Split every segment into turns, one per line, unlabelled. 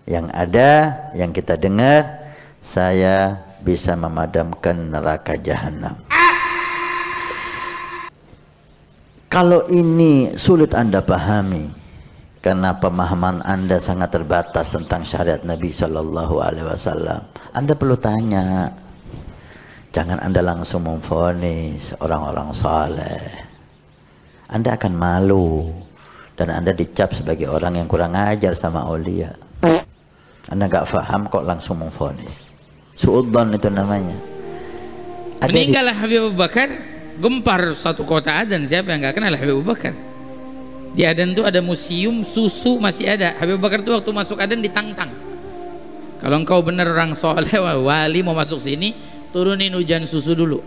Yang ada, yang kita dengar, saya bisa memadamkan neraka jahanam. Kalau ini sulit Anda pahami, karena pemahaman Anda sangat terbatas tentang syariat Nabi Shallallahu Alaihi Wasallam, Anda perlu tanya. Jangan Anda langsung memvonis orang-orang saleh. Anda akan malu dan Anda dicap sebagai orang yang kurang ajar sama aulia. Anda nggak paham kok langsung memvonis. Suudzon itu namanya.
Meninggallah Habib Abu Bakar, gempar satu kota Adan. Siapa yang nggak kenal Habib Abu Bakar? Di Adan tuh ada museum susu, masih ada. Habib Abu Bakar tuh waktu masuk Adan ditantang. Kalau engkau benar orang soleh wali mau masuk sini, turunin hujan susu dulu.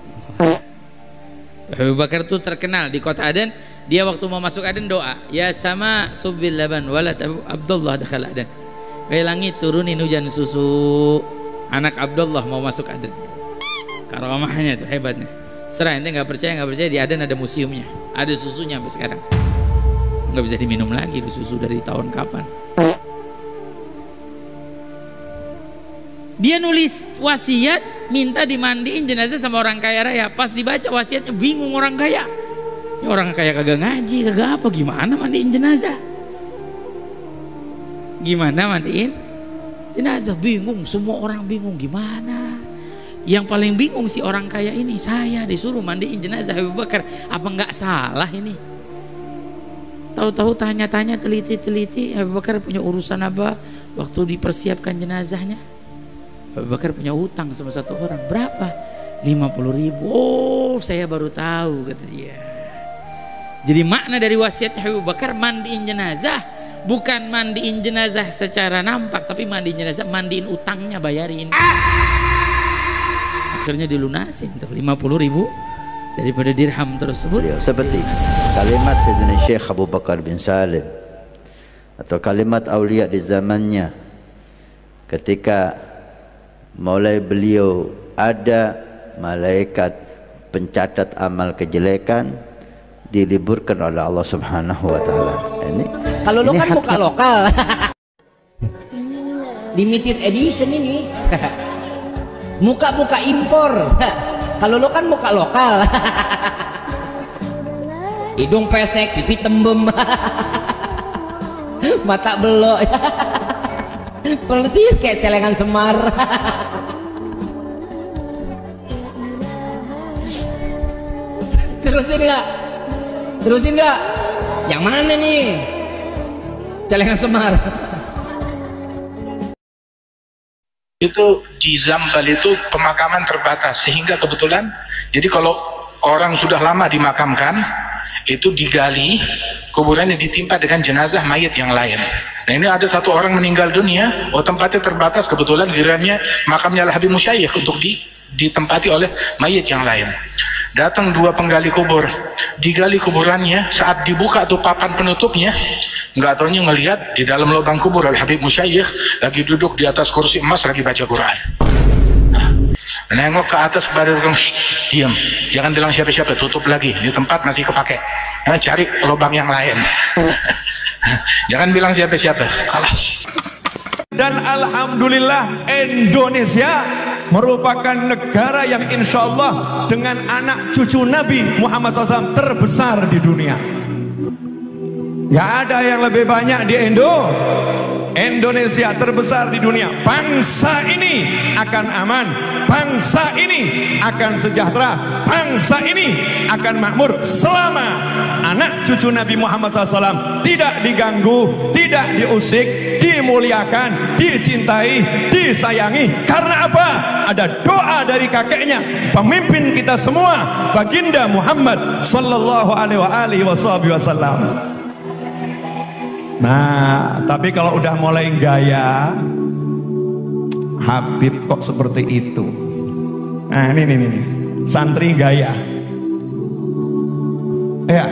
Habib Bakar tuh terkenal di kota Adan. Dia waktu mau masuk Adan doa, ya sama subil laban walad Abdullah dakhala Adan. Kayak langit turunin hujan susu, anak Abdullah mau masuk Adan. Karamahnya tuh hebatnya. Serah, ente nggak percaya di Adan ada museumnya, ada susunya sampai sekarang. Nggak bisa diminum lagi susu dari tahun kapan. Dia nulis wasiat minta dimandiin jenazah sama orang kaya raya. Pas dibaca wasiatnya bingung orang kaya. Ini orang kaya kagak ngaji, kagak apa, gimana mandiin jenazah? Gimana mandiin jenazah? Bingung, semua orang bingung gimana. Yang paling bingung si orang kaya ini, saya disuruh mandiin jenazah Habib Bakar, apa nggak salah ini? Tahu-tahu tanya-tanya, teliti-teliti, Habib Bakar punya urusan apa waktu dipersiapkan jenazahnya? Habib Bakar punya utang sama satu orang, berapa? 50.000. Oh, saya baru tahu, kata dia. Jadi makna dari wasiat Habib Bakar mandiin jenazah, bukan mandiin jenazah secara nampak, tapi mandiin jenazah, mandiin utangnya, bayarin. Akhirnya dilunasin tuh 50.000 daripada dirham tersebut.
Seperti kalimat Sayyidina Syekh Abu Bakar bin Salim atau kalimat aulia di zamannya, ketika mulai beliau ada malaikat pencatat amal kejelekan diliburkan oleh Allah Subhanahu wa taala. Ini
kalau lo kan muka lokal. Limited edition ini. Muka-muka impor. Kalau lo kan muka lokal. Hidung pesek, pipi tembem. Mata belok. Persis kayak celengan Semar. Terusin nggak? Terusin nggak? Yang mana nih? Celengan Semar.
Itu di Zambal itu pemakaman terbatas, sehingga kebetulan jadi kalau orang sudah lama dimakamkan itu digali kuburannya ditimpa dengan jenazah mayat yang lain. Nah ini ada satu orang meninggal dunia, oh tempatnya terbatas, kebetulan gilirannya makamnya Habib Musyayikh untuk ditempati oleh mayat yang lain. Datang dua penggali kubur, digali kuburannya, saat dibuka tuh papan penutupnya, nggak taunya ngelihat di dalam lubang kubur Habib Musyayikh lagi duduk di atas kursi emas lagi baca Quran. Nengok ke atas baru bilang, diam, jangan bilang siapa-siapa, tutup lagi, di tempat masih kepake, cari lubang yang lain. Jangan bilang siapa-siapa, kalas.
Dan alhamdulillah Indonesia merupakan negara yang insya Allah dengan anak cucu Nabi Muhammad SAW terbesar di dunia. Gak ada yang lebih banyak di Indonesia terbesar di dunia. Bangsa ini akan aman, bangsa ini akan sejahtera, bangsa ini akan makmur selama anak cucu Nabi Muhammad SAW tidak diganggu, tidak diusik, dimuliakan, dicintai, disayangi. Karena apa? Ada doa dari kakeknya, pemimpin kita semua, baginda Muhammad Sallallahu Alaihi Wasallam. Nah, tapi kalau udah mulai gaya, Habib kok seperti itu. Nah, ini santri gaya. Ya,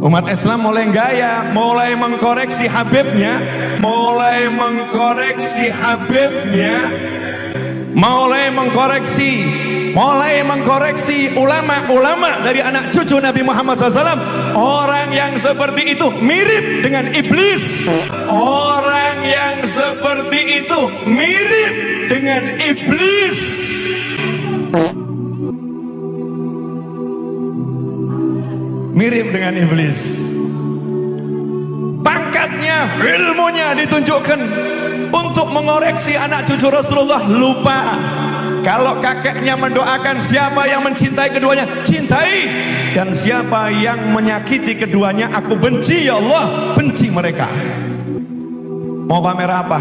umat Islam mulai gaya, mulai mengkoreksi Habibnya, mulai mengkoreksi ulama-ulama dari anak cucu Nabi Muhammad SAW. Orang yang seperti itu mirip dengan iblis. Orang yang seperti itu mirip dengan iblis. Mirip dengan iblis. Pangkatnya, ilmunya ditunjukkan untuk mengoreksi anak cucu Rasulullah, lupa. Kalau kakeknya mendoakan siapa yang mencintai keduanya, cintai. Dan siapa yang menyakiti keduanya, aku benci ya Allah, benci mereka. Mau pamer apa?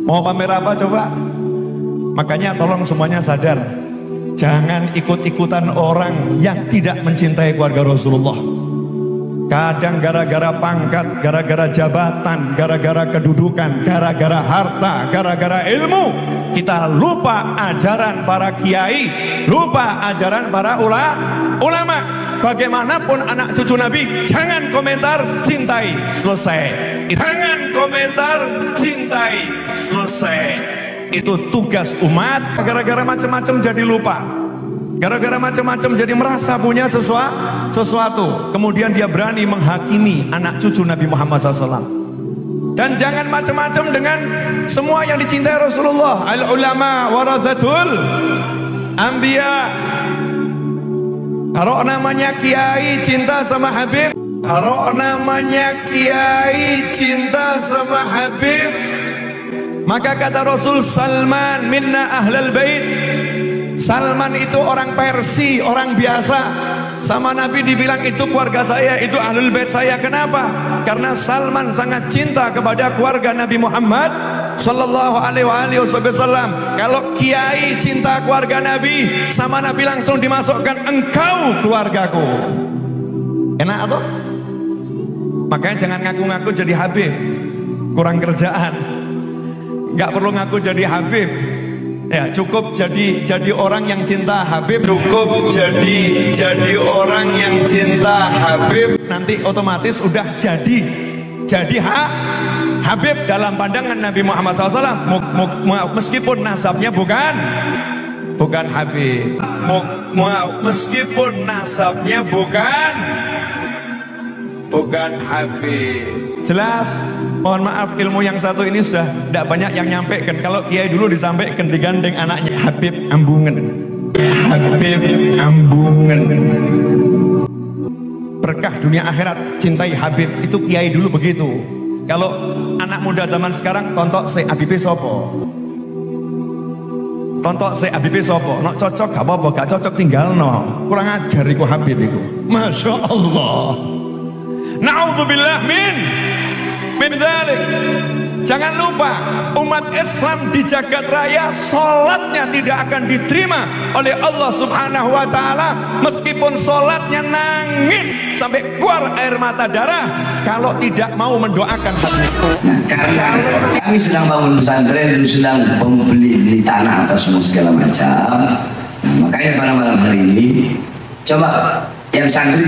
Mau pamer apa coba? Makanya tolong semuanya sadar, jangan ikut-ikutan orang yang tidak mencintai keluarga Rasulullah. Kadang gara-gara pangkat, gara-gara jabatan, gara-gara kedudukan, gara-gara harta, gara-gara ilmu, kita lupa ajaran para kiai, lupa ajaran para ulama. Bagaimanapun anak cucu Nabi, jangan komentar, cintai, selesai. Jangan komentar, cintai, selesai. Itu tugas umat. Gara-gara macam-macam jadi lupa. Gara-gara macam-macam jadi merasa punya sesuatu. Kemudian dia berani menghakimi anak cucu Nabi Muhammad SAW. Dan jangan macam-macam dengan semua yang dicintai Rasulullah. Al-ulama warathatul anbiya. Kalau namanya kiai cinta sama Habib, kalau namanya kiai cinta sama Habib, maka kata Rasul, Salman minna ahlal bait. Salman itu orang Persia, orang biasa. Sama Nabi dibilang itu keluarga saya, itu ahlul bait saya. Kenapa? Karena Salman sangat cinta kepada keluarga Nabi Muhammad sallallahu alaihi wasallam. Kalau kiai cinta keluarga Nabi, sama Nabi langsung dimasukkan, engkau keluargaku. Enak atau? Makanya jangan ngaku-ngaku jadi Habib, kurang kerjaan. Nggak perlu ngaku jadi Habib. Ya, cukup jadi orang yang cinta Habib. Cukup jadi orang yang cinta Habib. Nanti otomatis udah jadi Habib dalam pandangan Nabi Muhammad SAW. Meskipun nasabnya bukan Habib. Meskipun nasabnya bukan Habib. Jelas? Mohon maaf, ilmu yang satu ini sudah tidak banyak yang nyampaikan. Kalau kiai dulu disampaikan, digandeng anaknya, Habib Ambungen. Habib Ambungen. Berkah dunia akhirat, cintai Habib. Itu kiai dulu begitu. Kalau anak muda zaman sekarang, tontok se Habib sopo. Tontok se Habib sopo. Nok cocok gak apa-apa, gak cocok tinggal no. Kurang ajar iku Habib iku. Masya Allah. Na'udzubillah min dzalik. Jangan lupa, umat Islam di jagat raya salatnya tidak akan diterima oleh Allah Subhanahu wa taala meskipun salatnya nangis sampai keluar air mata darah kalau tidak mau mendoakan Habib.
Nah, karena kami sedang bangun pesantren, sedang membeli tanah apa semua segala macam. Nah, makanya pada malam hari ini coba yang santri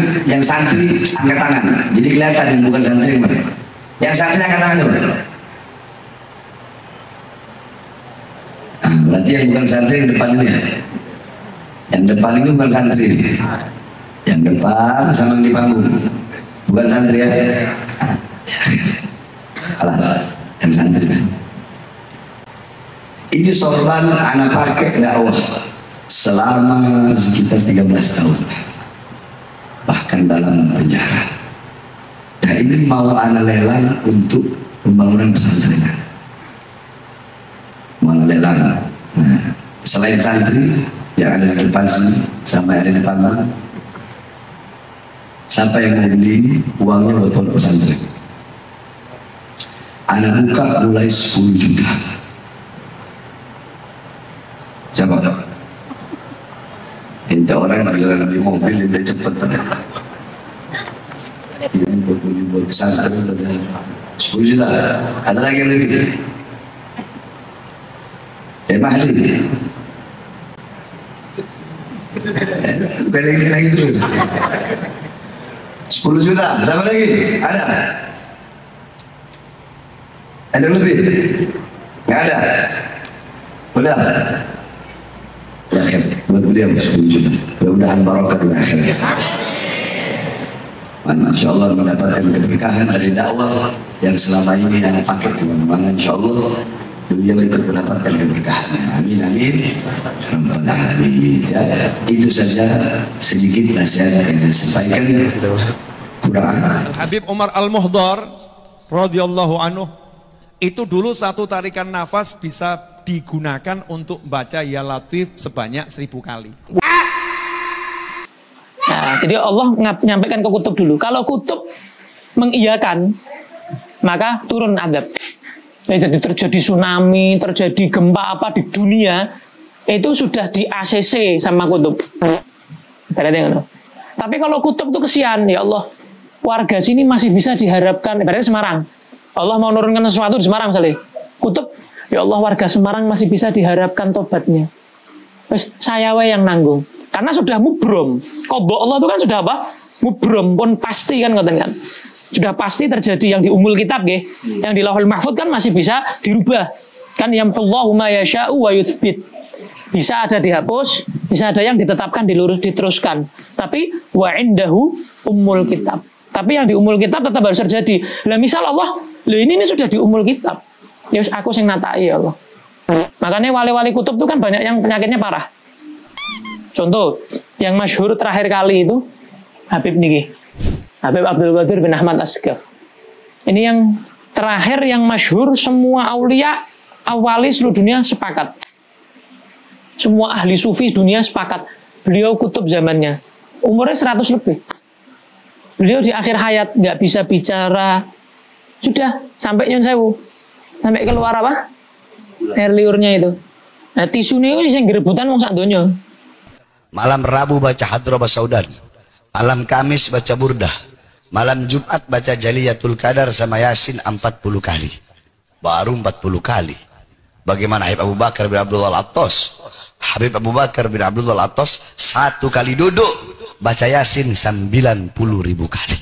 angkat tangan. Jadi kelihatan yang bukan santri mana. Yang santri angkat tangan coba. Nah, berarti yang bukan santri yang depan ini ya. Yang depan ini bukan santri. Yang depan sama yang di panggung. Bukan santri ya. Alas, yang santri. Ini sorban anak pakai dakwah selama sekitar 13 tahun. Bahkan dalam penjara. Nah, ini mau anak lelang untuk pembangunan pesantren. Mau anak lelang. Nah, selain santri yang ada di depan sini sampai ada di depan mana? Siapa yang mau beli uangnya buat pondok pesantren? Anak buka mulai 10 juta. Siapa? Ente orang jalan di mobil ente cepat pada. Ini buat pesantren pada 10 juta. Ada lagi yang lebih? Mahli. Bukan lagi terus. 10 juta. Sama lagi? Ada? Ada lebih? Nggak ada? Udah? Ya akhir buat beliau 10 juta. Mudah-mudahan barokah di akhirnya. Insya Allah mendapatkan keberkahan dari dakwah yang selama ini yang pakai kemana-mana. Insya Allah beliau ikut mendapatkan keberkahan. Amin amin. Rabbal alamin. Ya, itu saja sedikit nasihat yang saya sampaikan. Kurang.
Habib Umar Al-Muhdar radhiyallahu anhu itu dulu satu tarikan nafas bisa digunakan untuk baca ya latif sebanyak 1000 kali.
Nah, jadi Allah menyampaikan ke kutub dulu. Kalau kutub mengiyakan, maka turun adab. Jadi terjadi tsunami, terjadi gempa apa di dunia, itu sudah di ACC sama kutub. Tapi kalau kutub itu kesian, ya Allah, warga sini masih bisa diharapkan. Ibaratnya Semarang, Allah mau nurunkan sesuatu di Semarang misalnya. Kutub, ya Allah, warga Semarang masih bisa diharapkan tobatnya. Terus saya yang nanggung. Karena sudah mubrom. Qadha Allah itu kan sudah apa? Mubrom, pun pasti kan ngoten kan. Sudah pasti terjadi yang di umul kitab nggih. Yang di Lauhul Mahfuz kan masih bisa dirubah. Kan yamhullahu ma yasha'u wa yutsbit. Bisa ada dihapus, bisa ada yang ditetapkan diteruskan. Tapi wa indahu umul kitab. Tapi yang di umul kitab tetap harus terjadi. Lah misal Allah, ini sudah di umul kitab. Ya aku sing natai ya Allah. Makanya wali-wali kutub itu kan banyak yang penyakitnya parah. Contoh, yang masyhur terakhir kali itu Habib niki. Habib Abdul Qadir bin Ahmad Asghaf. Ini yang terakhir yang masyhur, semua aulia awali seluruh dunia sepakat. Semua ahli sufi dunia sepakat. Beliau kutub zamannya. Umurnya 100 lebih. Beliau di akhir hayat nggak bisa bicara. Sudah sampai nyon sewu. Sampai keluar apa? Air liurnya itu. Nah, tisunya itu yang gerebutan wong sak donya.
Malam Rabu baca Hadrobah Saudan, malam Kamis baca Burdah, malam Jumat baca Jaliyatul Qadar sama Yasin 40 kali. Baru 40 kali. Bagaimana Habib Abu Bakar bin Abdullah Al-Attas? Habib Abu Bakar bin Abdullah Al-Attas 1 kali duduk baca Yasin 90.000 kali.